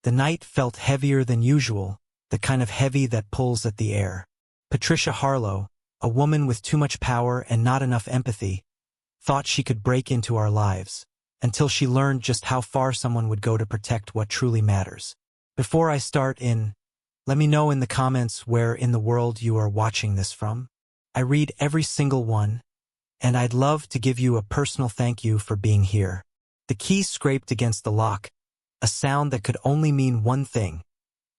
The night felt heavier than usual, the kind of heavy that pulls at the air. Patricia Harlow, a woman with too much power and not enough empathy, thought she could break into our lives, until she learned just how far someone would go to protect what truly matters. Before I start let me know in the comments where in the world you are watching this from. I read every single one, and I'd love to give you a personal thank you for being here. The key scraped against the lock, a sound that could only mean one thing: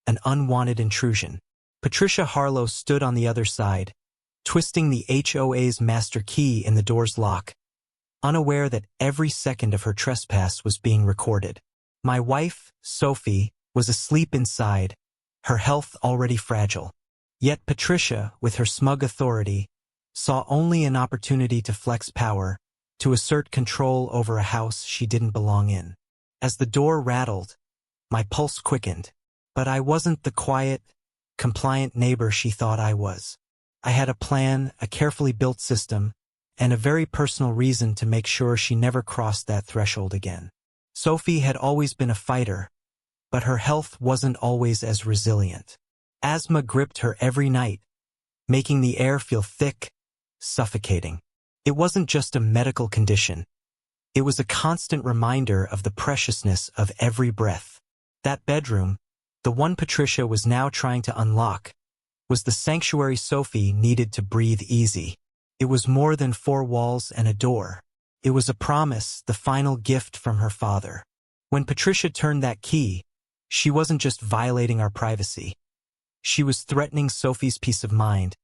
an unwanted intrusion. Patricia Harlow stood on the other side, twisting the HOA's master key in the door's lock, unaware that every second of her trespass was being recorded. My wife, Sophie, was asleep inside, her health already fragile. Yet Patricia, with her smug authority, saw only an opportunity to flex power, to assert control over a house she didn't belong in. As the door rattled, my pulse quickened. But I wasn't the quiet, compliant neighbor she thought I was. I had a plan, a carefully built system, and a very personal reason to make sure she never crossed that threshold again. Sophie had always been a fighter, but her health wasn't always as resilient. Asthma gripped her every night, making the air feel thick, suffocating. It wasn't just a medical condition. It was a constant reminder of the preciousness of every breath. That bedroom, the one Patricia was now trying to unlock, was the sanctuary Sophie needed to breathe easy. It was more than four walls and a door. It was a promise, the final gift from her father. When Patricia turned that key, she wasn't just violating our privacy. She was threatening Sophie's peace of mind,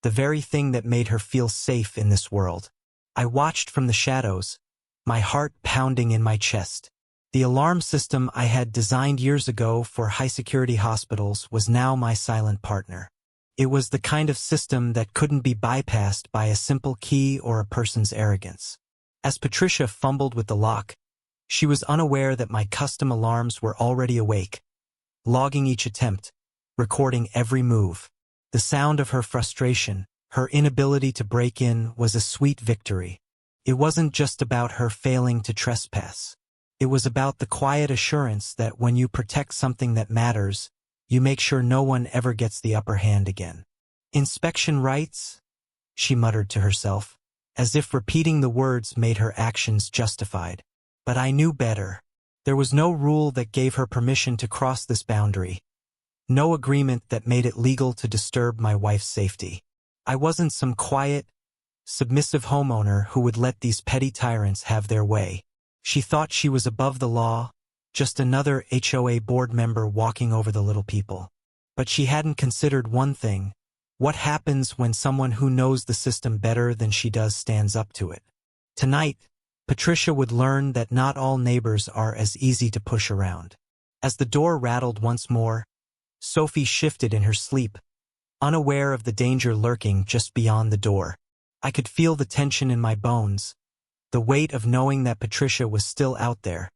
the very thing that made her feel safe in this world. I watched from the shadows, my heart pounding in my chest. The alarm system I had designed years ago for high-security hospitals was now my silent partner. It was the kind of system that couldn't be bypassed by a simple key or a person's arrogance. As Patricia fumbled with the lock, she was unaware that my custom alarms were already awake, logging each attempt, recording every move. The sound of her frustration, her inability to break in, was a sweet victory. It wasn't just about her failing to trespass. It was about the quiet assurance that when you protect something that matters, you make sure no one ever gets the upper hand again. "Inspection rights?" she muttered to herself, as if repeating the words made her actions justified. But I knew better. There was no rule that gave her permission to cross this boundary. No agreement that made it legal to disturb my wife's safety. I wasn't some quiet, submissive homeowner who would let these petty tyrants have their way. She thought she was above the law, just another HOA board member walking over the little people. But she hadn't considered one thing: what happens when someone who knows the system better than she does stands up to it? Tonight, Patricia would learn that not all neighbors are as easy to push around. As the door rattled once more, Sophie shifted in her sleep, unaware of the danger lurking just beyond the door. I could feel the tension in my bones, the weight of knowing that Patricia was still out there,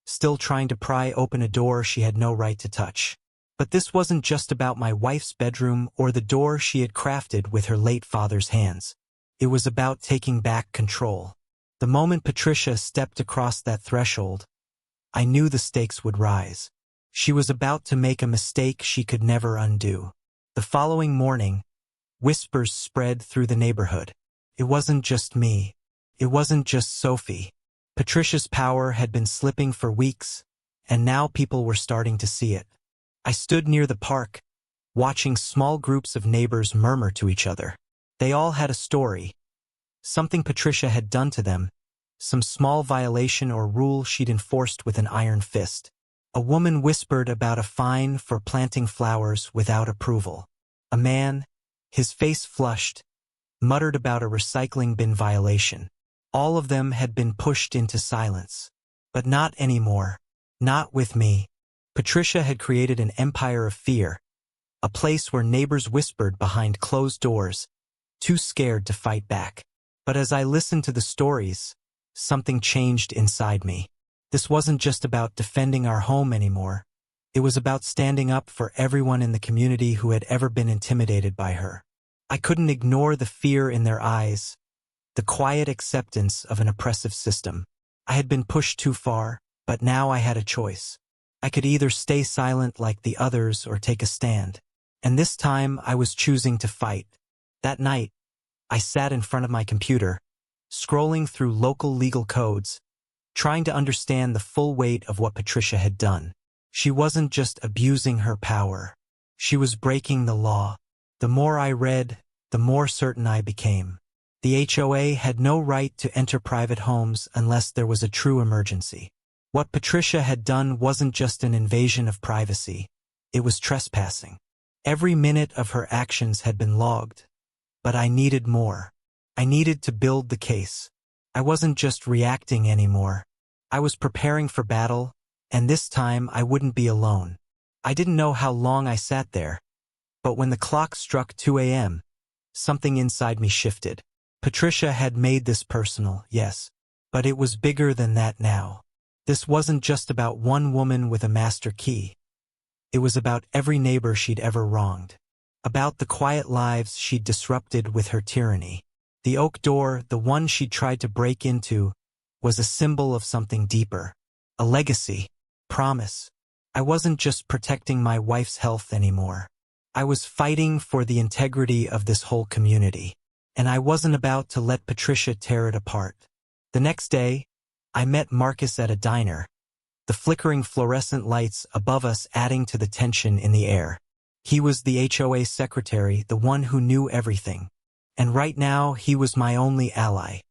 still trying to pry open a door she had no right to touch. But this wasn't just about my wife's bedroom or the door she had crafted with her late father's hands. It was about taking back control. The moment Patricia stepped across that threshold, I knew the stakes would rise. She was about to make a mistake she could never undo. The following morning, whispers spread through the neighborhood. It wasn't just me. It wasn't just Sophie. Patricia's power had been slipping for weeks, and now people were starting to see it. I stood near the park, watching small groups of neighbors murmur to each other. They all had a story. Something Patricia had done to them, some small violation or rule she'd enforced with an iron fist. A woman whispered about a fine for planting flowers without approval. A man, his face flushed, muttered about a recycling bin violation. All of them had been pushed into silence. But not anymore. Not with me. Patricia had created an empire of fear, a place where neighbors whispered behind closed doors, too scared to fight back. But as I listened to the stories, something changed inside me. This wasn't just about defending our home anymore. It was about standing up for everyone in the community who had ever been intimidated by her. I couldn't ignore the fear in their eyes, the quiet acceptance of an oppressive system. I had been pushed too far, but now I had a choice. I could either stay silent like the others or take a stand. And this time I was choosing to fight. That night, I sat in front of my computer, scrolling through local legal codes, trying to understand the full weight of what Patricia had done. She wasn't just abusing her power. She was breaking the law. The more I read, the more certain I became. The HOA had no right to enter private homes unless there was a true emergency. What Patricia had done wasn't just an invasion of privacy. It was trespassing. Every minute of her actions had been logged. But I needed more. I needed to build the case. I wasn't just reacting anymore. I was preparing for battle, and this time I wouldn't be alone. I didn't know how long I sat there, but when the clock struck 2 a.m., something inside me shifted. Patricia had made this personal, yes, but it was bigger than that now. This wasn't just about one woman with a master key. It was about every neighbor she'd ever wronged. About the quiet lives she'd disrupted with her tyranny. The oak door, the one she'd tried to break into, was a symbol of something deeper. A legacy. Promise. I wasn't just protecting my wife's health anymore. I was fighting for the integrity of this whole community. And I wasn't about to let Patricia tear it apart. The next day, I met Marcus at a diner, the flickering fluorescent lights above us adding to the tension in the air. He was the HOA secretary, the one who knew everything. And right now, he was my only ally.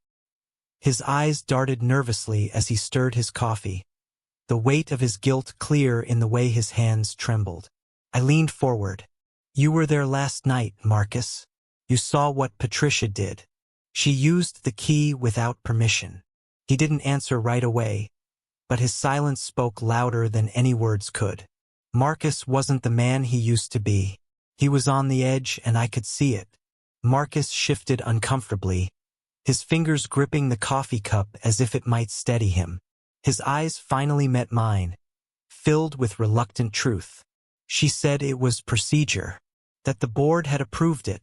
His eyes darted nervously as he stirred his coffee, the weight of his guilt clear in the way his hands trembled. I leaned forward. "You were there last night, Marcus. You saw what Patricia did. She used the key without permission." He didn't answer right away, but his silence spoke louder than any words could. Marcus wasn't the man he used to be. He was on the edge, and I could see it. Marcus shifted uncomfortably, his fingers gripping the coffee cup as if it might steady him. His eyes finally met mine, filled with reluctant truth. "She said it was procedure, that the board had approved it,"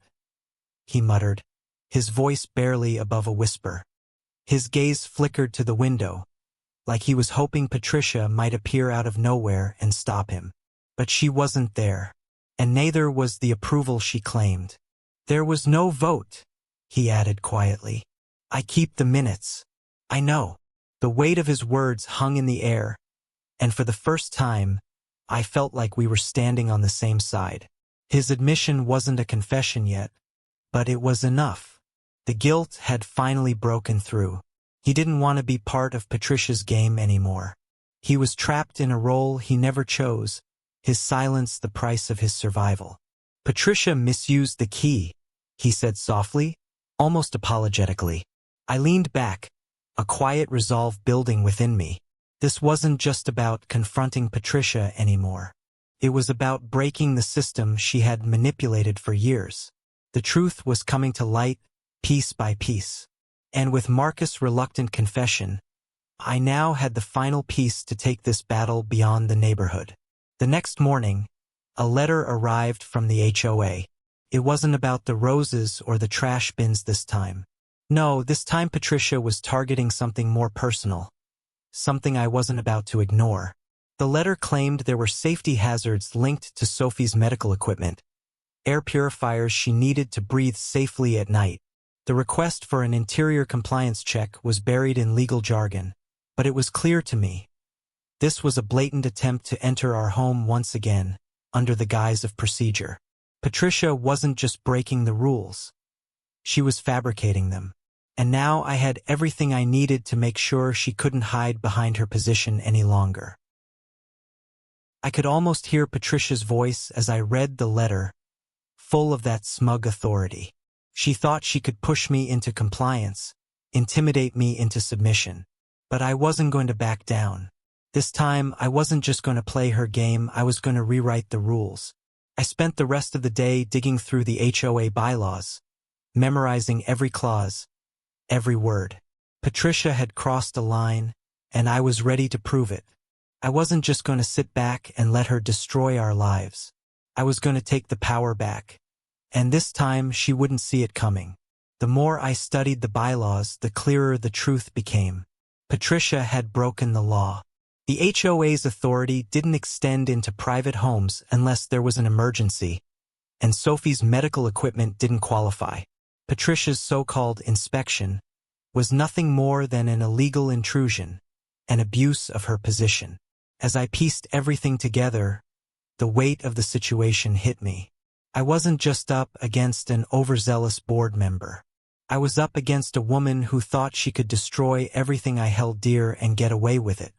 he muttered, his voice barely above a whisper. His gaze flickered to the window, like he was hoping Patricia might appear out of nowhere and stop him. But she wasn't there, and neither was the approval she claimed. "There was no vote," he added quietly. "I keep the minutes." I know. The weight of his words hung in the air, and for the first time, I felt like we were standing on the same side. His admission wasn't a confession yet, but it was enough. The guilt had finally broken through. He didn't want to be part of Patricia's game anymore. He was trapped in a role he never chose, his silence the price of his survival. "Patricia misused the key," he said softly, almost apologetically. I leaned back, a quiet resolve building within me. This wasn't just about confronting Patricia anymore. It was about breaking the system she had manipulated for years. The truth was coming to light, piece by piece. And with Marcus' reluctant confession, I now had the final piece to take this battle beyond the neighborhood. The next morning, a letter arrived from the HOA. It wasn't about the roses or the trash bins this time. No, this time Patricia was targeting something more personal, something I wasn't about to ignore. The letter claimed there were safety hazards linked to Sophie's medical equipment, air purifiers she needed to breathe safely at night. The request for an interior compliance check was buried in legal jargon, but it was clear to me. This was a blatant attempt to enter our home once again, under the guise of procedure. Patricia wasn't just breaking the rules. She was fabricating them. And now I had everything I needed to make sure she couldn't hide behind her position any longer. I could almost hear Patricia's voice as I read the letter, full of that smug authority. She thought she could push me into compliance, intimidate me into submission. But I wasn't going to back down. This time, I wasn't just going to play her game, I was going to rewrite the rules. I spent the rest of the day digging through the HOA bylaws, memorizing every clause, every word. Patricia had crossed a line, and I was ready to prove it. I wasn't just going to sit back and let her destroy our lives. I was going to take the power back. And this time, she wouldn't see it coming. The more I studied the bylaws, the clearer the truth became. Patricia had broken the law. The HOA's authority didn't extend into private homes unless there was an emergency, and Sophie's medical equipment didn't qualify. Patricia's so-called inspection was nothing more than an illegal intrusion, an abuse of her position. As I pieced everything together, the weight of the situation hit me. I wasn't just up against an overzealous board member. I was up against a woman who thought she could destroy everything I held dear and get away with it.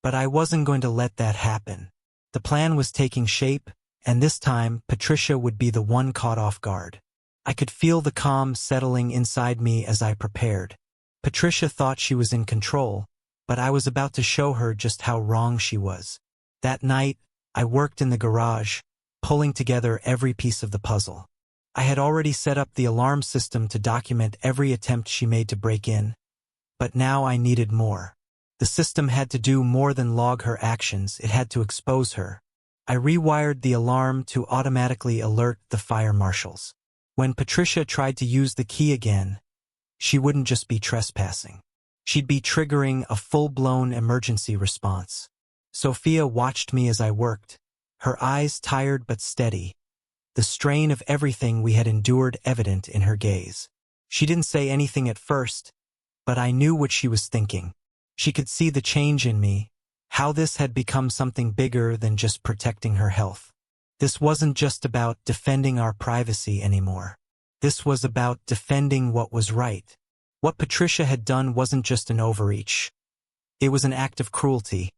But I wasn't going to let that happen. The plan was taking shape, and this time Patricia would be the one caught off guard. I could feel the calm settling inside me as I prepared. Patricia thought she was in control, but I was about to show her just how wrong she was. That night, I worked in the garage, pulling together every piece of the puzzle. I had already set up the alarm system to document every attempt she made to break in, but now I needed more. The system had to do more than log her actions, it had to expose her. I rewired the alarm to automatically alert the fire marshals. When Patricia tried to use the key again, she wouldn't just be trespassing. She'd be triggering a full-blown emergency response. Sophia watched me as I worked, her eyes tired but steady, the strain of everything we had endured evident in her gaze. She didn't say anything at first, but I knew what she was thinking. She could see the change in me, how this had become something bigger than just protecting her health. This wasn't just about defending our privacy anymore. This was about defending what was right. What Patricia had done wasn't just an overreach. It was an act of cruelty,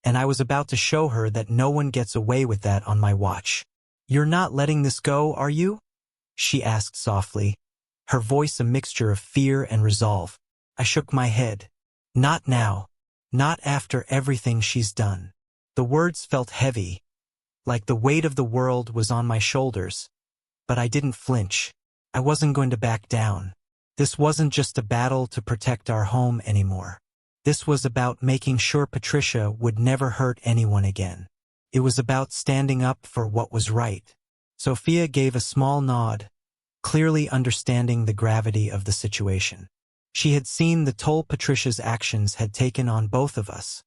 and I was about to show her that no one gets away with that on my watch. "You're not letting this go, are you?" she asked softly, her voice a mixture of fear and resolve. I shook my head. "Not now. Not after everything she's done." The words felt heavy, like the weight of the world was on my shoulders, but I didn't flinch. I wasn't going to back down. This wasn't just a battle to protect our home anymore. This was about making sure Patricia would never hurt anyone again. It was about standing up for what was right. Sophia gave a small nod, clearly understanding the gravity of the situation. She had seen the toll Patricia's actions had taken on both of us,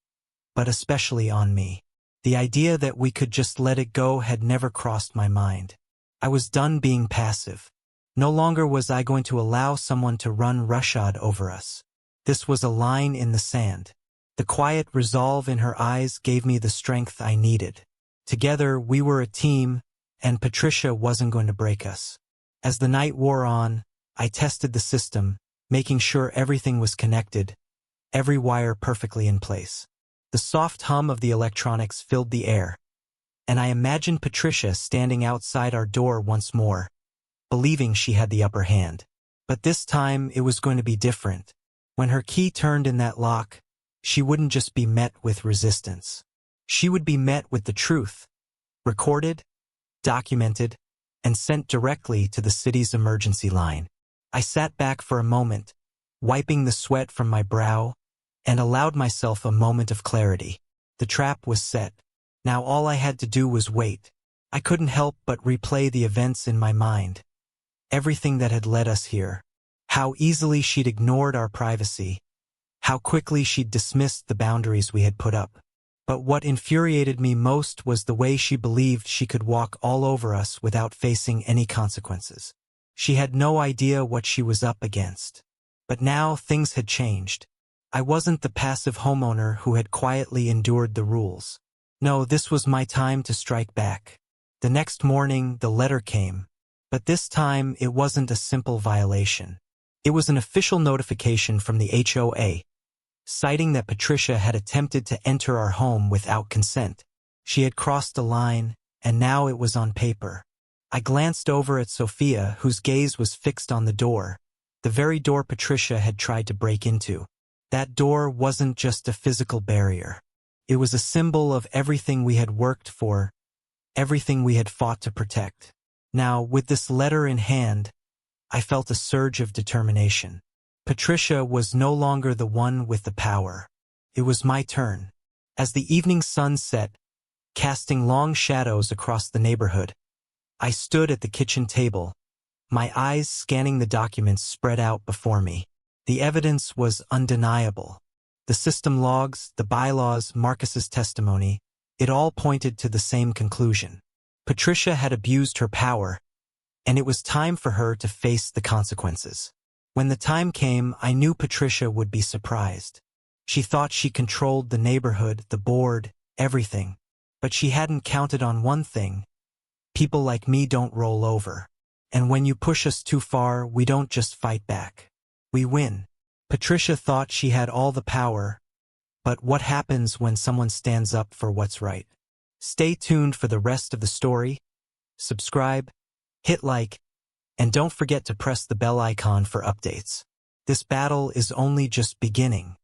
but especially on me. The idea that we could just let it go had never crossed my mind. I was done being passive. No longer was I going to allow someone to run roughshod over us. This was a line in the sand. The quiet resolve in her eyes gave me the strength I needed. Together, we were a team, and Patricia wasn't going to break us. As the night wore on, I tested the system, making sure everything was connected, every wire perfectly in place. The soft hum of the electronics filled the air, and I imagined Patricia standing outside our door once more, believing she had the upper hand. But this time it was going to be different. When her key turned in that lock, she wouldn't just be met with resistance. She would be met with the truth, recorded, documented, and sent directly to the city's emergency line. I sat back for a moment, wiping the sweat from my brow, and allowed myself a moment of clarity. The trap was set. Now all I had to do was wait. I couldn't help but replay the events in my mind. Everything that had led us here. How easily she'd ignored our privacy. How quickly she'd dismissed the boundaries we had put up. But what infuriated me most was the way she believed she could walk all over us without facing any consequences. She had no idea what she was up against. But now things had changed. I wasn't the passive homeowner who had quietly endured the rules. No, this was my time to strike back. The next morning, the letter came. But this time, it wasn't a simple violation. It was an official notification from the HOA, citing that Patricia had attempted to enter our home without consent. She had crossed a line, and now it was on paper. I glanced over at Sophia, whose gaze was fixed on the door, the very door Patricia had tried to break into. That door wasn't just a physical barrier. It was a symbol of everything we had worked for, everything we had fought to protect. Now, with this letter in hand, I felt a surge of determination. Patricia was no longer the one with the power. It was my turn. As the evening sun set, casting long shadows across the neighborhood, I stood at the kitchen table, my eyes scanning the documents spread out before me. The evidence was undeniable. The system logs, the bylaws, Marcus's testimony, it all pointed to the same conclusion. Patricia had abused her power, and it was time for her to face the consequences. When the time came, I knew Patricia would be surprised. She thought she controlled the neighborhood, the board, everything. But she hadn't counted on one thing. People like me don't roll over. And when you push us too far, we don't just fight back. We win. Patricia thought she had all the power, but what happens when someone stands up for what's right? Stay tuned for the rest of the story. Subscribe, hit like, and don't forget to press the bell icon for updates. This battle is only just beginning.